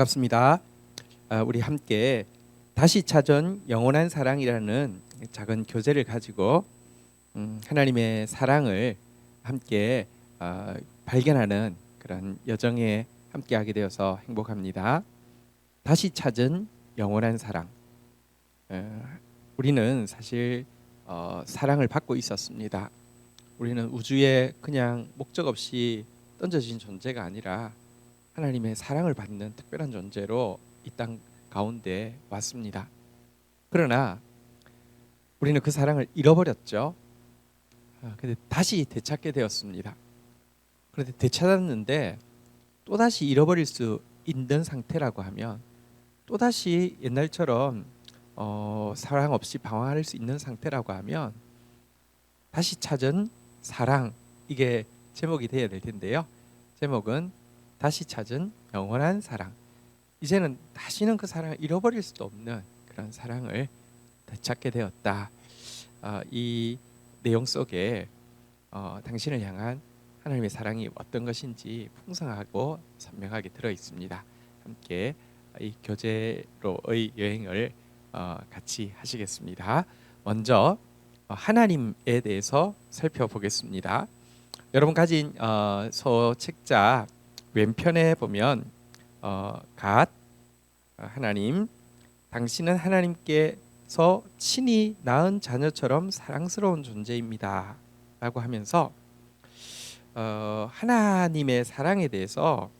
반갑습니다. 우리 함께 다시 찾은 영원한 사랑이라는 작은 교재를 가지고 하나님의 사랑을 함께 발견하는 그런 여정에 함께하게 되어서 행복합니다. 다시 찾은 영원한 사랑. 우리는 사실 사랑을 받고 있었습니다. 우리는 우주에 그냥 목적 없이 던져진 존재가 아니라 하나님의 사랑을 받는 특별한 존재로 이 땅 가운데 왔습니다. 그러나 우리는 그 사랑을 잃어버렸죠. 근데 다시 되찾게 되었습니다. 그런데 되찾았는데 또다시 잃어버릴 수 있는 상태라고 하면, 또다시 옛날처럼 사랑 없이 방황할 수 있는 상태라고 하면, 다시 찾은 사랑, 이게 제목이 되어야 될 텐데요. 제목은 다시 찾은 영원한 사랑. 이제는 다시는 그 사랑을 잃어버릴 수도 없는 그런 사랑을 되찾게 되었다. 이 내용 속에 당신을 향한 하나님의 사랑이 어떤 것인지 풍성하고 선명하게 들어 있습니다. 함께 이 교재로의 여행을 같이 하시겠습니다. 먼저 하나님에 대해서 살펴보겠습니다. 여러분 가진 소책자 왼편에 보면 갓 하나님, 당신은 하나님께서 친히 낳은 자녀처럼 사랑스러운 존재입니다 라고 하면서 하나님의 사랑에 대해서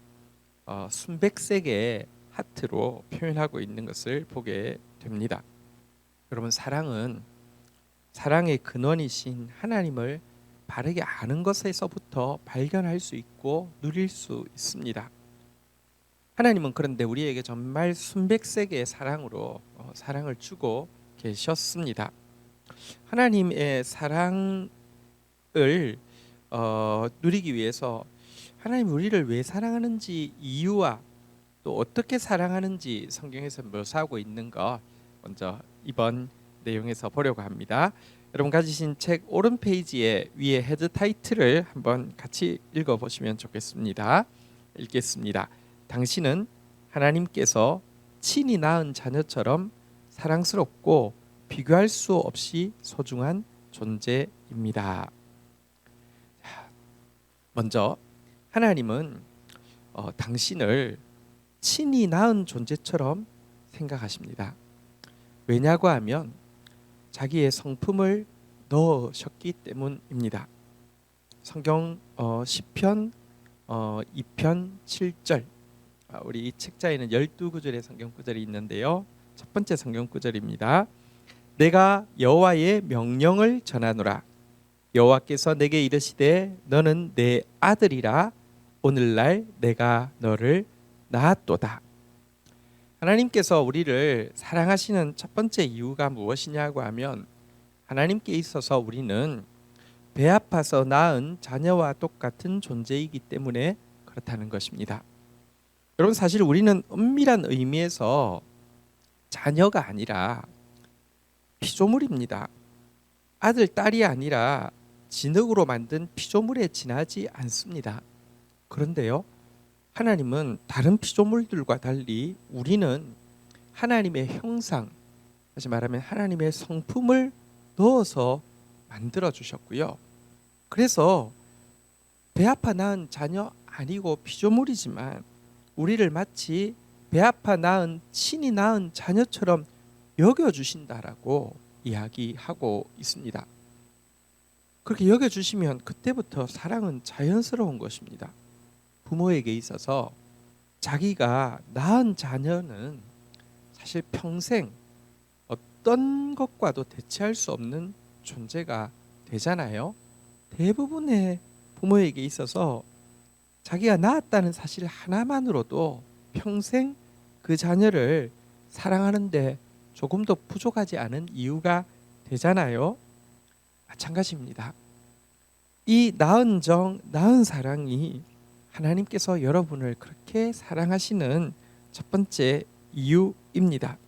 순백색의 하트로 표현하고 있는 것을 보게 됩니다. 여러분, 사랑은 사랑의 근원이신 하나님을 바르게 아는 것에서부터 발견할 수 있고 누릴 수 있습니다. 하나님은 그런데 우리에게 정말 순백색의 사랑으로 사랑을 주고 계셨습니다. 하나님의 사랑을 누리기 위해서 하나님 우리를 왜 사랑하는지 이유와 또 어떻게 사랑하는지 성경에서 묘사하고 있는 것 먼저 이번 내용에서 보려고 합니다. 여러분 가지신 책 오른 페이지에 위에 헤드 타이틀을 한번 같이 읽어보시면 좋겠습니다. 읽겠습니다. 당신은 하나님께서 친히 낳은 자녀처럼 사랑스럽고 비교할 수 없이 소중한 존재입니다. 먼저 하나님은 당신을 친히 낳은 존재처럼 생각하십니다. 왜냐고 하면 자기의 성품을 넣으셨기 때문입니다. 성경 시편 2편 7절, 우리 이 책자에는 12구절의 성경 구절이 있는데요. 첫 번째 성경 구절입니다. 내가 여호와의 명령을 전하노라. 여호와께서 내게 이르시되 너는 내 아들이라. 오늘날 내가 너를 낳았도다. 하나님께서 우리를 사랑하시는 첫 번째 이유가 무엇이냐고 하면, 하나님께 있어서 우리는 배 아파서 낳은 자녀와 똑같은 존재이기 때문에 그렇다는 것입니다. 여러분, 사실 우리는 엄밀한 의미에서 자녀가 아니라 피조물입니다. 아들, 딸이 아니라 진흙으로 만든 피조물에 지나지 않습니다. 그런데요, 하나님은 다른 피조물들과 달리 우리는 하나님의 형상, 다시 말하면 하나님의 성품을 넣어서 만들어 주셨고요. 그래서 배 아파 낳은 자녀 아니고 피조물이지만 우리를 마치 배 아파 낳은 친히 낳은 자녀처럼 여겨주신다라고 이야기하고 있습니다. 그렇게 여겨주시면 그때부터 사랑은 자연스러운 것입니다. 부모에게 있어서 자기가 낳은 자녀는 사실 평생 어떤 것과도 대체할 수 없는 존재가 되잖아요. 대부분의 부모에게 있어서 자기가 낳았다는 사실 하나만으로도 평생 그 자녀를 사랑하는데 조금 더 부족하지 않은 이유가 되잖아요. 마찬가지입니다. 이 낳은 정, 낳은 사랑이 하나님께서 여러분을 그렇게 사랑하시는 첫 번째 이유입니다.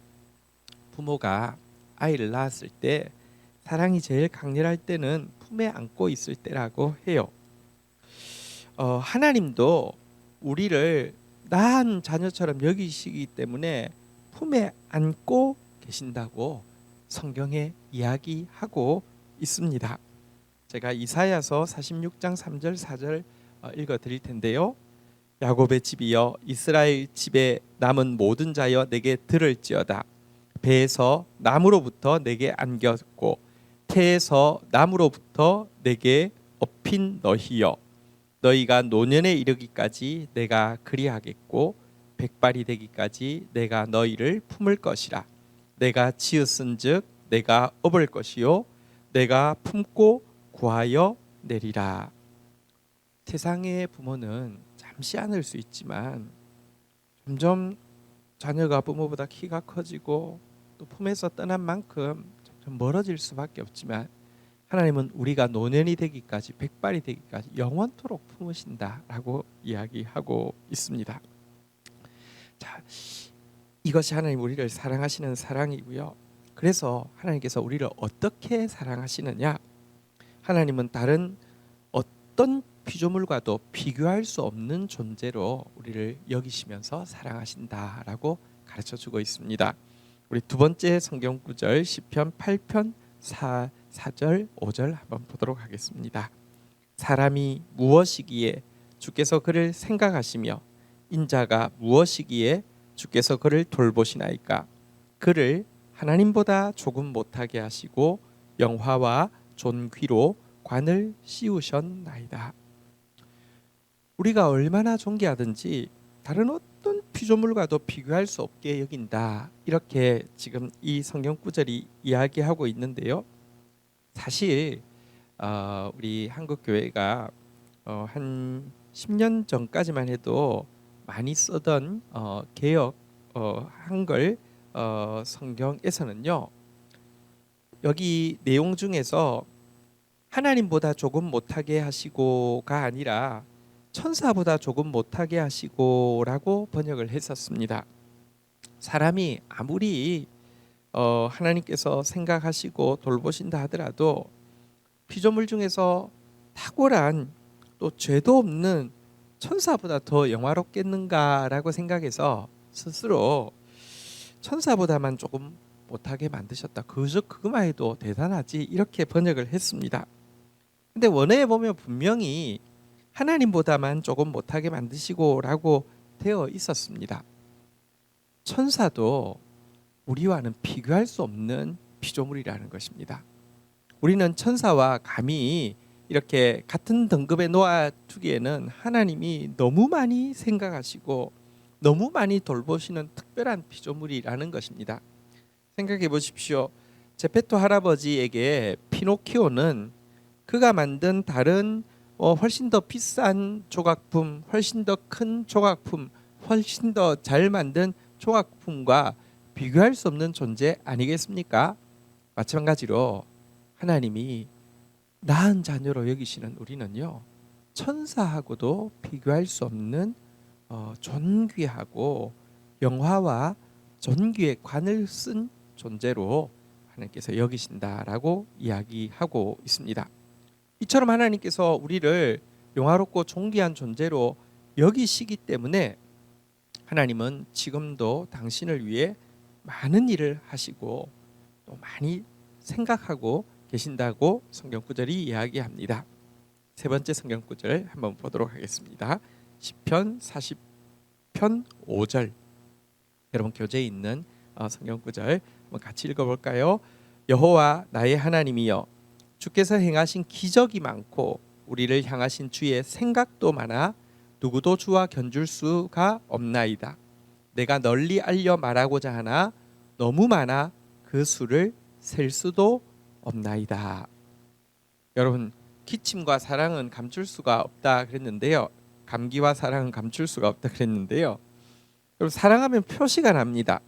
부모가 아이를 낳았을 때 사랑이 제일 강렬할 때는 품에 안고 있을 때라고 해요. 하나님도 우리를 낳은 자녀처럼 여기시기 때문에 품에 안고 계신다고 성경에 이야기하고 있습니다. 제가 이사야서 46장 3절 4절 읽어 드릴 텐데요. 야곱의 집이여 이스라엘 집에 남은 모든 자여 내게 들을지어다. 배에서 나무로부터 내게 안겼고 태에서 나무로부터 내게 업힌 너희여 너희가 노년에 이르기까지 내가 그리하겠고 백발이 되기까지 내가 너희를 품을 것이라. 내가 지었은즉 내가 업을 것이요 내가 품고 구하여 내리라. 세상의 부모는 잠시 안을 수 있지만 점점 자녀가 부모보다 키가 커지고 또 품에서 떠난 만큼 점점 멀어질 수밖에 없지만 하나님은 우리가 노년이 되기까지 백발이 되기까지 영원토록 품으신다라고 이야기하고 있습니다. 자, 이것이 하나님 우리를 사랑하시는 사랑이고요. 그래서 하나님께서 우리를 어떻게 사랑하시느냐? 하나님은 다른 어떤 피조물과도 비교할 수 없는 존재로 우리를 여기시면서 사랑하신다라고 가르쳐주고 있습니다. 우리 두 번째 성경 구절 시편 8편 4절 5절 한번 보도록 하겠습니다. 사람이 무엇이기에 주께서 그를 생각하시며 인자가 무엇이기에 주께서 그를 돌보시나이까. 그를 하나님보다 조금 못하게 하시고 영화와 존귀로 관을 씌우셨나이다. 우리가 얼마나 존귀하든지 다른 어떤 피조물과도 비교할 수 없게 여긴다. 이렇게 지금 이 성경 구절이 이야기하고 있는데요. 사실 우리 한국 교회가 한 10년 전까지만 해도 많이 쓰던 개역 한글 성경에서는요. 여기 내용 중에서 하나님보다 조금 못하게 하시고가 아니라 천사보다 조금 못하게 하시고라고 번역을 했었습니다. 사람이 아무리 하나님께서 생각하시고 돌보신다 하더라도 피조물 중에서 탁월한 또 죄도 없는 천사보다 더 영화롭겠는가라고 생각해서 스스로 천사보다만 조금 못하게 만드셨다. 그것만 해도 대단하지 이렇게 번역을 했습니다. 근데 원어에 보면 분명히 하나님보다만 조금 못하게 만드시고라고 되어 있었습니다. 천사도 우리와는 비교할 수 없는 피조물이라는 것입니다. 우리는 천사와 감히 이렇게 같은 등급에 놓아두기에는 하나님이 너무 많이 생각하시고 너무 많이 돌보시는 특별한 피조물이라는 것입니다. 생각해 보십시오. 제페토 할아버지에게 피노키오는 그가 만든 다른 훨씬 더 비싼 조각품, 훨씬 더 큰 조각품, 훨씬 더 잘 만든 조각품과 비교할 수 없는 존재 아니겠습니까? 마찬가지로 하나님이 낳은 자녀로 여기시는 우리는요, 천사하고도 비교할 수 없는 존귀하고 영화와 존귀의 관을 쓴 존재로 하나님께서 여기신다라고 이야기하고 있습니다. 이처럼 하나님께서 우리를 영화롭고 존귀한 존재로 여기시기 때문에 하나님은 지금도 당신을 위해 많은 일을 하시고 또 많이 생각하고 계신다고 성경 구절이 이야기합니다. 세 번째 성경 구절 한번 보도록 하겠습니다. 시편 40편 5절. 여러분 교재에 있는 성경 구절 한번 같이 읽어볼까요? 여호와 나의 하나님이여 주께서 행하신 기적이 많고 우리를 향하신 주의 생각도 많아 누구도 주와 견줄 수가 없나이다. 내가 널리 알려 말하고자 하나 너무 많아 그 수를 셀 수도 없나이다. 여러분 기침과 사랑은 감출 수가 없다 그랬는데요. 감기와 사랑은 감출 수가 없다 그랬는데요. 여러분 사랑하면 표시가 납니다.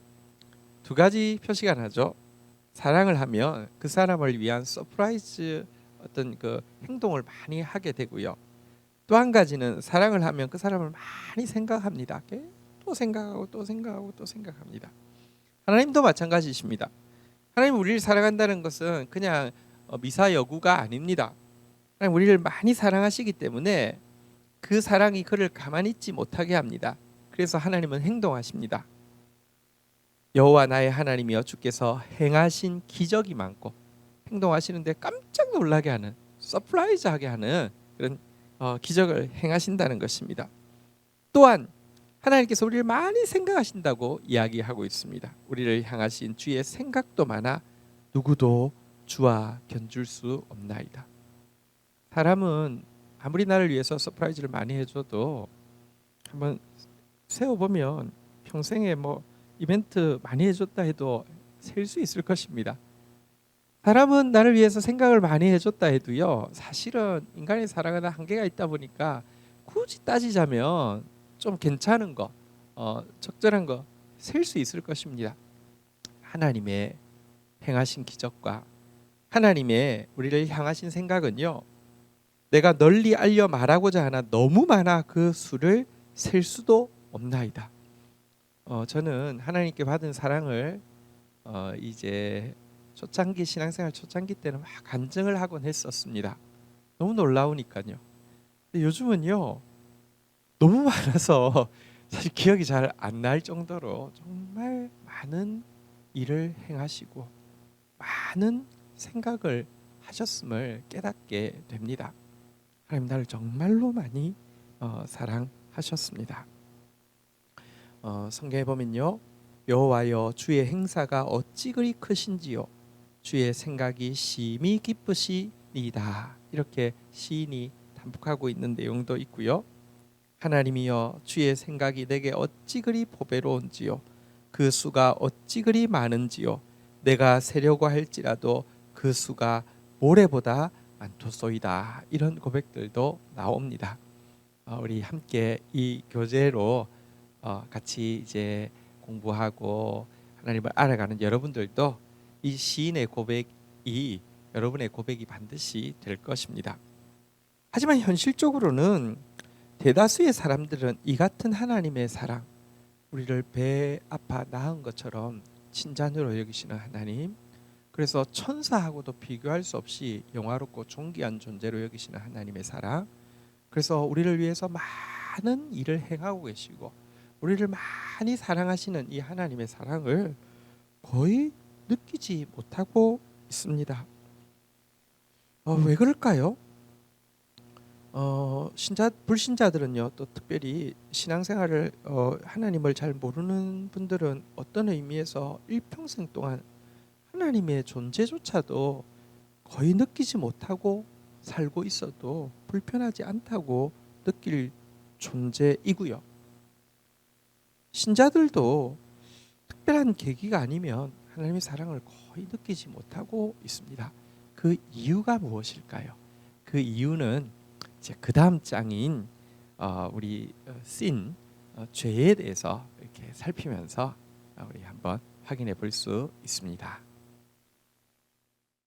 두 가지 표시가 나죠. 사랑을 하면 그 사람을 위한 서프라이즈 어떤 그 행동을 많이 하게 되고요. 또 한 가지는 사랑을 하면 그 사람을 많이 생각합니다. 또 생각하고 또 생각하고 또 생각합니다. 하나님도 마찬가지십니다. 하나님 우리를 사랑한다는 것은 그냥 미사여구가 아닙니다. 하나님 우리를 많이 사랑하시기 때문에 그 사랑이 그를 가만히 있지 못하게 합니다. 그래서 하나님은 행동하십니다. 여호와 나의 하나님이여 주께서 행하신 기적이 많고 행동하시는데 깜짝 놀라게 하는 서프라이즈하게 하는 그런 기적을 행하신다는 것입니다. 또한 하나님께서 우리를 많이 생각하신다고 이야기하고 있습니다. 우리를 향하신 주의 생각도 많아 누구도 주와 견줄 수 없나이다. 사람은 아무리 나를 위해서 서프라이즈를 많이 해줘도 한번 세어보면 평생에 뭐 이벤트 많이 해줬다 해도 셀 수 있을 것입니다. 사람은 나를 위해서 생각을 많이 해줬다 해도요, 사실은 인간이 살아가는 한계가 있다 보니까 굳이 따지자면 좀 괜찮은 거, 적절한 거 셀 수 있을 것입니다. 하나님의 행하신 기적과 하나님의 우리를 향하신 생각은요, 내가 널리 알려 말하고자 하나 너무 많아 그 수를 셀 수도 없나이다. 저는 하나님께 받은 사랑을 이제 초창기 신앙생활 초창기 때는 막 간증을 하곤 했었습니다. 너무 놀라우니까요. 근데 요즘은요, 너무 많아서 사실 기억이 잘 안 날 정도로 정말 많은 일을 행하시고 많은 생각을 하셨음을 깨닫게 됩니다. 하나님 나를 정말로 많이 사랑하셨습니다. 성경에 보면요, 여호와여 주의 행사가 어찌 그리 크신지요 주의 생각이 심히 기쁘시니이다. 이렇게 시인이 단복하고 있는 내용도 있고요. 하나님이여 주의 생각이 내게 어찌 그리 보배로운지요 그 수가 어찌 그리 많은지요 내가 세려고 할지라도 그 수가 모래보다 많도소이다. 이런 고백들도 나옵니다. 우리 함께 이 교재로 같이 이제 공부하고 하나님을 알아가는 여러분들도 이 시인의 고백이 여러분의 고백이 반드시 될 것입니다. 하지만 현실적으로는 대다수의 사람들은 이 같은 하나님의 사랑, 우리를 배 아파 낳은 것처럼 친자녀로 여기시는 하나님, 그래서 천사하고도 비교할 수 없이 영화롭고 존귀한 존재로 여기시는 하나님의 사랑, 그래서 우리를 위해서 많은 일을 행하고 계시고 우리를 많이 사랑하시는 이 하나님의 사랑을 거의 느끼지 못하고 있습니다. 왜 그럴까요? 불신자들은요, 또 특별히 신앙생활을 하나님을 잘 모르는 분들은 어떤 의미에서 일평생 동안 하나님의 존재조차도 거의 느끼지 못하고 살고 있어도 불편하지 않다고 느낄 존재이고요. 신자들도 특별한 계기가 아니면 하나님의 사랑을 거의 느끼지 못하고 있습니다. 그 이유가 무엇일까요? 그 이유는 이제 그 다음 장인 우리 씬 죄에 대해서 이렇게 살피면서 우리 한번 확인해 볼 수 있습니다.